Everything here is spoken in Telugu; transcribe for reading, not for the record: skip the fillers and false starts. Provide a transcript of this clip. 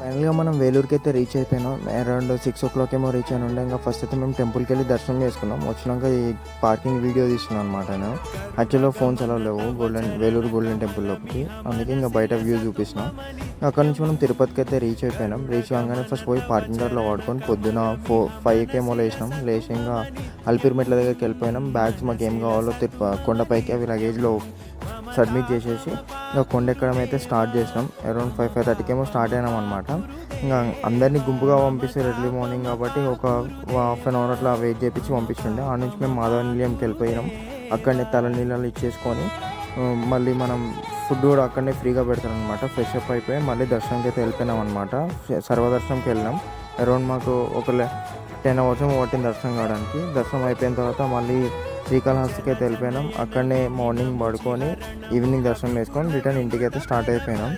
ఫైనల్గా మనం వేలూరుకి అయితే రీచ్ అయిపోయినాం. అరౌండ్ 6 ఏమో రీచ్ అయిన ఉండే. ఇంకా ఫస్ట్ అయితే మేము టెంపుల్కి వెళ్ళి దర్శనం చేసుకున్నాం. వచ్చినాక ఈ పార్కింగ్ వీడియో తీస్తున్నాను అనమాట నేను. యాక్చువల్గా ఫోన్స్ అలా లేవు వేలూరు గోల్డెన్ టెంపుల్ లోపలికి, అందుకే ఇంకా బయట వ్యూ చూపిస్తున్నాం. అక్కడ నుంచి మనం తిరుపతికి అయితే రీచ్ అయిపోయినాం. రీచ్ కాగానే ఫస్ట్ పోయి పార్కింగ్ గార్డ్లో వాడుకొని పొద్దున 5 ఏమో లేచి ఇంకా అల్పిరిమెట్ల దగ్గరికి వెళ్ళిపోయినాం. బ్యాగ్స్ మాకు ఏం కావాలో కొండపైకి అవి లగేజ్లో సబ్మిట్ చేసేసి ఇంకా కొండ ఎక్కడం అయితే స్టార్ట్ చేసినాం. అరౌండ్ 5:30 ఏమో స్టార్ట్ అయినాం అనమాట. ఇంకా అందరినీ గుంపుగా పంపిస్తే ఎర్లీ మార్నింగ్ కాబట్టి ఒక హాఫ్ అన్ అవర్ అట్లా వెయిట్ చేయించి పంపించుండే. ఆ నుంచి మేము మాధవ నిలయంకి వెళ్ళిపోయినాం. అక్కడనే తలనీళ్ళు ఇచ్చేసుకొని మళ్ళీ మనం ఫుడ్ కూడా అక్కడనే ఫ్రీగా పెడతాం అనమాట. ఫ్రెష్ అప్ అయిపోయి మళ్ళీ దర్శనంకి అయితే వెళ్ళిపోయినాం అనమాట. సర్వదర్శనంకి వెళ్ళినాం. అరౌండ్ మాకు ఒక 10 hours పట్టింది దర్శనం కావడానికి. దర్శనం అయిపోయిన తర్వాత మళ్ళీ శ్రీకాళహస్తికి అయితే వెళ్ళిపోయినాం. అక్కడనే మార్నింగ్ పడుకొని ఈవినింగ్ దర్శనం చేసుకొని రిటర్న్ ఇంటికి అయితే స్టార్ట్ అయిపోయినాం.